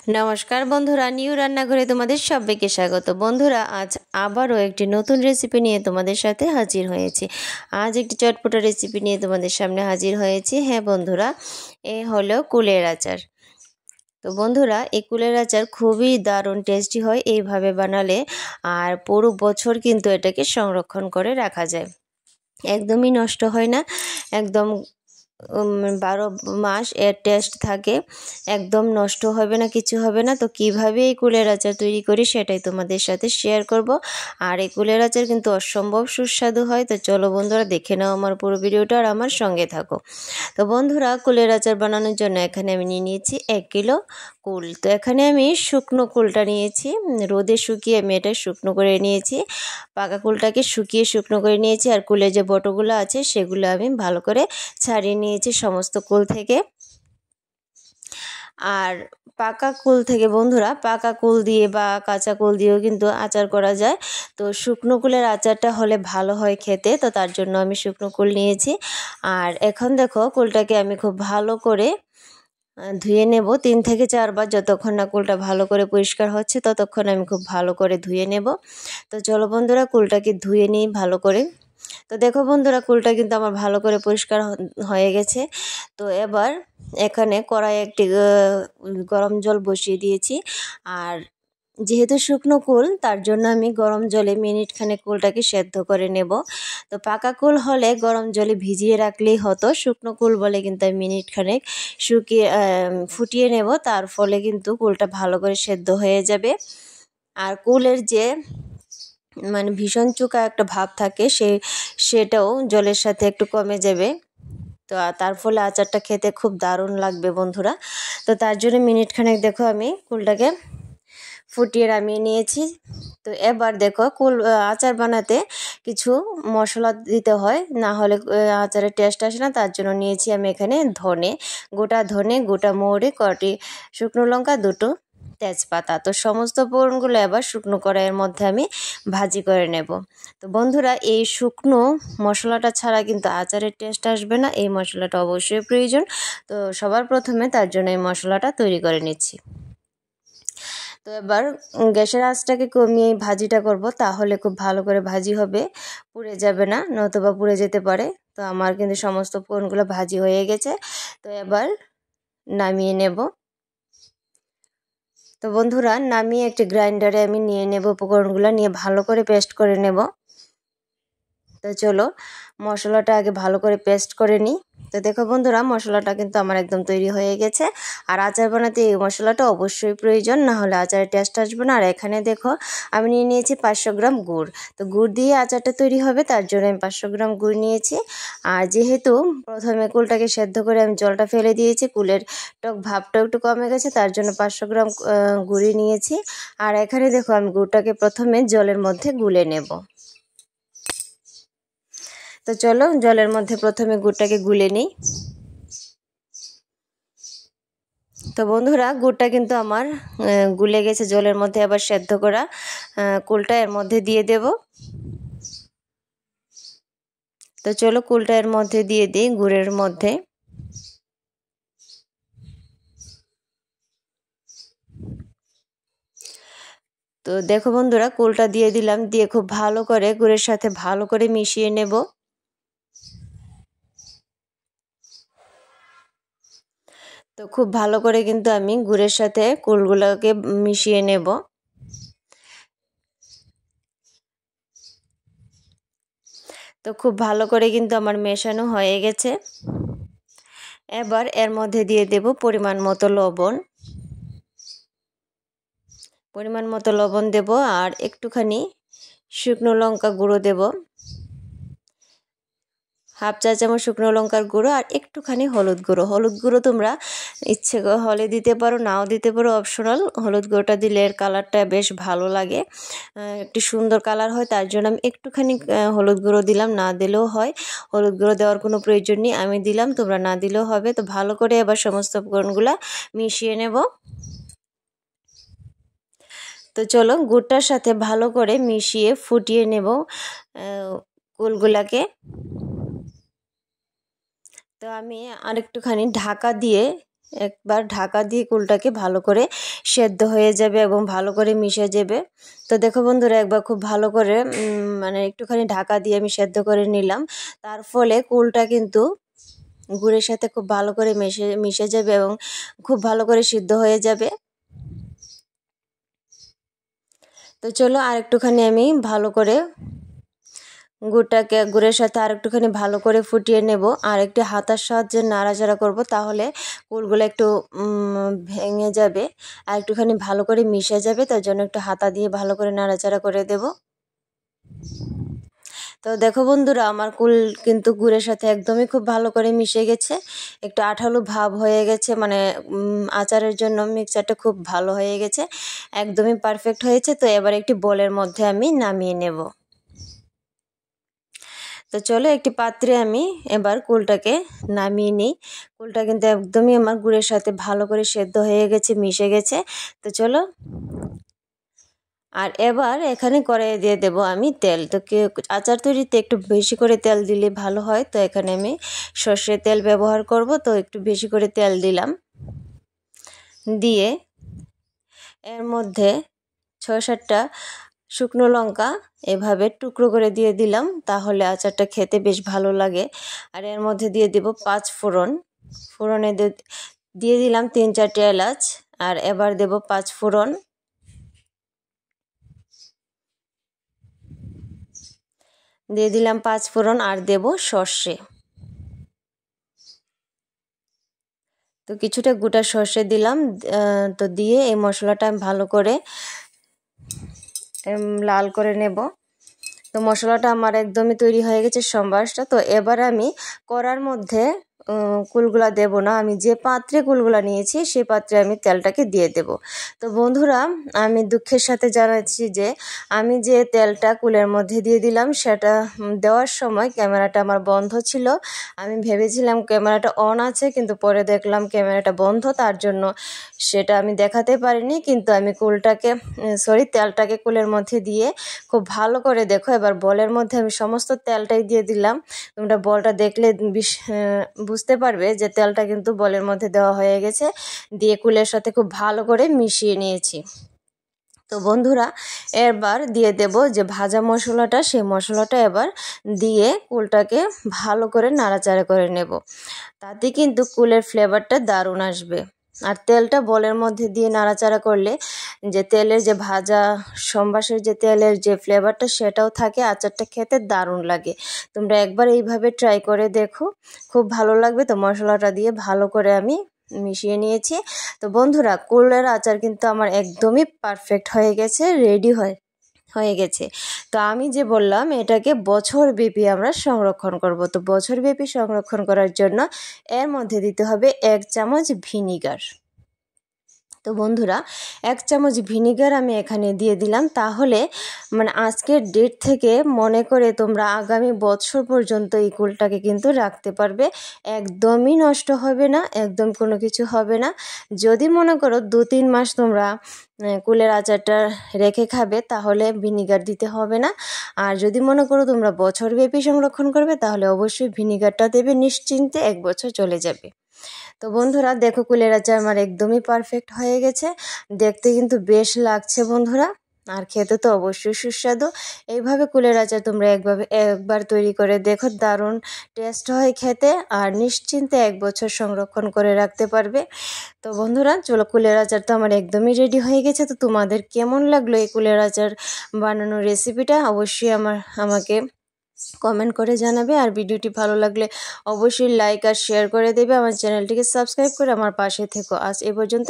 নমস্কার বন্ধুরা, নিউ রান্নাঘরে তোমাদের সবাইকে স্বাগত। বন্ধুরা, আজ আবারও একটি নতুন রেসিপি নিয়ে তোমাদের সাথে হাজির হয়েছি। আজ একটি চটপটা রেসিপি নিয়ে তোমাদের সামনে হাজির হয়েছি। হ্যাঁ বন্ধুরা, এ হলো কুলের আচার। তো বন্ধুরা, এই কুলের আচার খুবই দারুণ টেস্টি হয় এইভাবে বানালে, আর পুরো বছর কিন্তু এটাকে সংরক্ষণ করে রাখা যায়, একদমই নষ্ট হয় না। একদম 12 মাস এর টেস্ট থাকে, একদম নষ্ট হবে না, কিছু হবে না। তো কিভাবে এই কুলের আচার তৈরি করি সেটাই তোমাদের সাথে শেয়ার করব। আর এই কুলের আচার কিন্তু অসম্ভব সুস্বাদু হয়। তো চলো বন্ধুরা, দেখে নাও আমার পুরো ভিডিওটা আর আমার সঙ্গে থাকো। তো বন্ধুরা, কুলের আচার বানানোর জন্য এখানে আমি নিয়ে নিয়েছি 1 কিলো কুল। তো এখানে আমি শুকনো কুলটা নিয়েছি, রোদে শুকিয়ে আমি এটা শুকনো করে নিয়েছি। পাকা কুলটাকে শুকিয়ে শুকনো করে নিয়েছি, আর কুলের যে বটোগুলো আছে সেগুলো আমি ভালো করে ছাড়িয়ে নিয়েছি সমস্ত কুল থেকে। আর পাকা কুল থেকে বন্ধুরা, পাকা কুল দিয়ে বা কাঁচা কুল দিয়েও কিন্তু আচার করা যায়। তো শুকনো কুলের আচারটা হলে ভালো হয় খেতে, তো তার জন্য আমি শুকনো কুল নিয়েছি। আর এখন দেখো, কুলটাকে আমি খুব ভালো করে ধুয়ে নেব 3 থেকে 4 বার। যতক্ষণ না কুলটা ভালো করে পরিষ্কার হচ্ছে ততক্ষণ আমি খুব ভালো করে ধুয়ে নেব। তো চলো বন্ধুরা, কুলটাকে ধুয়ে নিই ভালো করে। তো দেখো বন্ধুরা, কুলটা কিন্তু আমার ভালো করে পরিষ্কার হয়ে গেছে। তো এবার এখানে কড়াইয়ে একটি গরম জল বসিয়ে দিয়েছি। আর যেহেতু শুকনো কুল, তার জন্য আমি গরম জলে মিনিটখানেক কুলটাকে সেদ্ধ করে নেব। তো পাকা কুল হলে গরম জলে ভিজিয়ে রাখলেই হতো, শুকনো কুল বলে কিন্তু আমি মিনিটখানেক ফুটিয়ে নেব। তার ফলে কিন্তু কুলটা ভালো করে সেদ্ধ হয়ে যাবে। আর কুলের যে ভীষণ চোকা একটা ভাব থাকে, সেটাও জলের সাথে একটু কমে যাবে। তো তার ফলে আচারটা খেতে খুব দারুণ লাগবে বন্ধুরা। তো তার জন্য মিনিটখানেক দেখো আমি কুলটাকে ফুটিয়ে নামিয়ে নিয়েছি। তো এবার দেখো, কুল আচার বানাতে কিছু মশলা দিতে হয়, না হলে আচারের টেস্ট আসে না। তার জন্য নিয়েছি আমি এখানে গোটা ধনে, গোটা মৌরি, কটি শুকনো লঙ্কা, 2টো তেজপাতা। তো সমস্ত ফোড়নগুলো এবার শুকনো কড়াইয়ের মধ্যে আমি ভাজি করে নেব। তো বন্ধুরা, এই শুকনো মশলাটা ছাড়া কিন্তু আচারের টেস্ট আসবে না, এই মশলাটা অবশ্যই প্রয়োজন। তো সবার প্রথমে তার জন্য এই মশলাটা তৈরি করে নিচ্ছি। তো এবার গ্যাসের আঁচটাকে কমিয়ে ভাজিটা করব, তাহলে খুব ভালো করে ভাজি হবে, পুড়ে যাবে না, নতুবা পুড়ে যেতে পারে। তো আমার কিন্তু সমস্ত ফোড়নগুলো ভাজি হয়ে গেছে। তো এবার নামিয়ে নেব। তো বন্ধুরা, নামিয়ে একটি গ্রাইন্ডারে আমি নিয়ে নেব উপকরণগুলো, নিয়ে ভালো করে পেস্ট করে নেব। তো চলো মশলাটা আগে ভালো করে পেস্ট করে নিই। তো দেখো বন্ধুরা, মশলাটা কিন্তু আমার একদম তৈরি হয়ে গেছে। আর আচার বানাতে এই মশলাটা অবশ্যই প্রয়োজন, না হলে আচারের টেস্ট আসবে না। আর এখানে দেখো, আমি নিয়ে নিয়েছি 500 গ্রাম গুড়। তো গুড় দিয়ে আচারটা তৈরি হবে, তার জন্য আমি 500 গ্রাম গুড় নিয়েছি। আর যেহেতু প্রথমে কুলটাকে সেদ্ধ করে আমি জলটা ফেলে দিয়েছি, কুলের টক ভাবটা একটু কমে গেছে, তার জন্য 500 গ্রাম গুড়ি নিয়েছি। আর এখানে দেখো, আমি গুড়টাকে প্রথমে জলের মধ্যে গুলে নেব। তো চলো জলের মধ্যে প্রথমে গুড়টাকে গুলে নিই। তো বন্ধুরা, গুড়টা কিন্তু আমার গুলে গেছে জলের মধ্যে। আবার সেদ্ধ করা কুলটা এর মধ্যে দিয়ে দেব। তো চলো কুলটা এর মধ্যে দিয়ে দিই, গুড়ের মধ্যে। তো দেখো বন্ধুরা, কুলটা দিয়ে দিলাম, দিয়ে খুব ভালো করে গুড়ের সাথে ভালো করে মিশিয়ে নেব। তো খুব ভালো করে কিন্তু আমি গুড়ের সাথে কুলগুলোকে মিশিয়ে নেব। তো খুব ভালো করে কিন্তু আমার মেশানো হয়ে গেছে। এবার এর মধ্যে দিয়ে দেব পরিমাণ মতো লবণ। দেব, আর একটুখানি শুকনো লঙ্কা গুঁড়ো দেব, 1/2 চা চামচ শুকনো লঙ্কার গুঁড়ো, আর একটুখানি হলুদ গুঁড়ো তোমরা ইচ্ছে হলে দিতে পারো, নাও দিতে পারো, অপশনাল। হলুদ গুঁড়োটা দিলে এর কালারটা বেশ ভালো লাগে, একটি সুন্দর কালার হয়। তার জন্য আমি একটুখানি হলুদ গুঁড়ো দিলাম, না দিলেও হয়। হলুদ গুঁড়ো দেওয়ার কোনো প্রয়োজন নেই, আমি দিলাম, তোমরা না দিলেও হবে। তো ভালো করে এবার সমস্ত উপকরণগুলো মিশিয়ে নেব। তো চলো গুড়টার সাথে ভালো করে মিশিয়ে ফুটিয়ে নেব কুলগুলাকে। তো আমি আরেকটুখানি ঢাকা দিয়ে একবার ঢাকা দিয়ে কুলটাকে ভালো করে সেদ্ধ হয়ে যাবে এবং ভালো করে মিশে যাবে। তো দেখো বন্ধুরা, একবার খুব ভালো করে মানে একটুখানি ঢাকা দিয়ে আমি সেদ্ধ করে নিলাম। তার ফলে কুলটা কিন্তু গুড়ের সাথে খুব ভালো করে মিশে যাবে এবং খুব ভালো করে সিদ্ধ হয়ে যাবে। তো চলো আর একটুখানি আমি ভালো করে গুড়ের সাথে আর একটুখানি ভালো করে ফুটিয়ে নেব, আর একটু হাতার সাহায্যে নাড়াচাড়া করব, তাহলে কুলগুলো একটু ভেঙে যাবে আর একটুখানি ভালো করে মিশে যাবে। তার জন্য একটু হাতা দিয়ে ভালো করে নাড়াচাড়া করে দেব। তো দেখো বন্ধুরা, আমার কুল কিন্তু গুড়ের সাথে একদমই খুব ভালো করে মিশে গেছে, একটু আঠালো ভাব হয়ে গেছে, মানে আচারের জন্য মিক্সচারটা খুব ভালো হয়ে গেছে, একদমই পারফেক্ট হয়েছে। তো এবার একটি বোলের মধ্যে আমি নামিয়ে নেব। তো চলো একটি পাত্রে আমি এবার কুলটাকে নামিয়ে নিই। কুলটা কিন্তু একদমই আমার গুড়ের সাথে ভালো করে সেদ্ধ হয়ে গেছে, মিশে গেছে। তো চলো, আর এবার এখানে কড়াইয়ে দিয়ে দেব আমি তেল। তো আচার তৈরিতে একটু বেশি করে তেল দিলে ভালো হয়, তো এখানে আমি সর্ষের তেল ব্যবহার করব। তো একটু বেশি করে তেল দিলাম, দিয়ে এর মধ্যে 6-7টা শুকনো লঙ্কা এভাবে টুকরো করে দিয়ে দিলাম, তাহলে আচারটা খেতে বেশ ভালো লাগে। আর এর মধ্যে দিয়ে দেব 5 ফোড়ন। ফোড়নে দিয়ে দিলাম 3-4টে এলাচ, আর এবার দেব 5 ফোড়ন, দিয়ে দিলাম 5 ফোড়ন, আর দেব সর্ষে। তো কিছুটা গোটা সর্ষে দিলাম। তো দিয়ে এই মশলাটা আমি ভালো করে লাল করে নেব। তো মশলাটা আমার একদমই তৈরি হয়ে গেছে, সম্বাসটা। তো এবার আমি কড়ার মধ্যে কুলগুলা দেব না, আমি যে পাত্রে কুলগুলা নিয়েছি সেই পাত্রে আমি তেলটাকে দিয়ে দেব। তো বন্ধুরা, আমি দুঃখের সাথে জানাচ্ছি যে আমি যে তেলটা কুলের মধ্যে দিয়ে দিলাম, সেটা দেওয়ার সময় ক্যামেরাটা আমার বন্ধ ছিল। আমি ভেবেছিলাম ক্যামেরাটা অন আছে, কিন্তু পরে দেখলাম ক্যামেরাটা বন্ধ, তার জন্য সেটা আমি দেখাতে পারিনি। কিন্তু আমি তেলটাকে কুলের মধ্যে দিয়ে খুব ভালো করে দেখো, এবার বলের মধ্যে আমি সমস্ত তেলটাই দিয়ে দিলাম। তোমরা বলটা দেখলে বুঝতে পারবে যে তেলটা কিন্তু বলের মধ্যে দেওয়া হয়ে গেছে, দিয়ে কুলের সাথে খুব ভালো করে মিশিয়ে নিয়েছি। তো বন্ধুরা, এবার দিয়ে দেব যে ভাজা মশলাটা, সেই মশলাটা এবার দিয়ে কুলটাকে ভালো করে নাড়াচাড়া করে নেব, তাতে কিন্তু কুলের ফ্লেভারটা দারুণ আসবে। আর তেলটা বলের মধ্যে দিয়ে নাড়াচাড়া করলে যে তেলের যে ভাজা সম্বাসের যে তেলের যে ফ্লেভারটা, সেটাও থাকে, আচারটা খেতে দারুণ লাগে। তোমরা একবার এইভাবে ট্রাই করে দেখো, খুব ভালো লাগবে। তো মশলাটা দিয়ে ভালো করে আমি মিশিয়ে নিয়েছি। তো বন্ধুরা, কুলের আচার কিন্তু আমার একদমই পারফেক্ট হয়ে গেছে, রেডি হয়ে গেছে। তো আমি যে বললাম এটাকে বছরব্যাপী আমরা সংরক্ষণ করব। তো বছরব্যাপী সংরক্ষণ করার জন্য এর মধ্যে দিতে হবে 1 চামচ ভিনিগার। তো বন্ধুরা, 1 চামচ ভিনিগার আমি এখানে দিয়ে দিলাম, তাহলে মানে আজকের ডেট থেকে মনে করে তোমরা আগামী বছর পর্যন্ত এই কুলটাকে কিন্তু রাখতে পারবে, একদমই নষ্ট হবে না, একদম কোনো কিছু হবে না। যদি মনে করো 2-3 মাস তোমরা কুলের আচারটা রেখে খাবে, তাহলে ভিনিগার দিতে হবে না। আর যদি মনে করো তোমরা বছরব্যাপী সংরক্ষণ করবে, তাহলে অবশ্যই ভিনিগারটা দেবে, নিশ্চিন্তে 1 বছর চলে যাবে। তো বন্ধুরা দেখো, কুলের আচার আমার একদমই পারফেক্ট হয়ে গেছে, দেখতে কিন্তু বেশ লাগছে বন্ধুরা, আর খেতে তো অবশ্যই সুস্বাদু। এইভাবে কুলের আচার তোমরা একবার তৈরি করে দেখো, দারুণ টেস্ট হয় খেতে, আর নিশ্চিন্তে 1 বছর সংরক্ষণ করে রাখতে পারবে। তো বন্ধুরা চলো, কুলের আচার তো আমার একদমই রেডি হয়ে গেছে। তো তোমাদের কেমন লাগলো এই কুলের আচার বানানোর রেসিপিটা, অবশ্যই আমাকে কমেন্ট করে জানাবে। আর ভিডিওটি ভালো লাগলে অবশ্যই লাইক আর শেয়ার করে দেবে, আমার চ্যানেলটিকে সাবস্ক্রাইব করে আমার পাশে থেকো। আজ এ পর্যন্ত।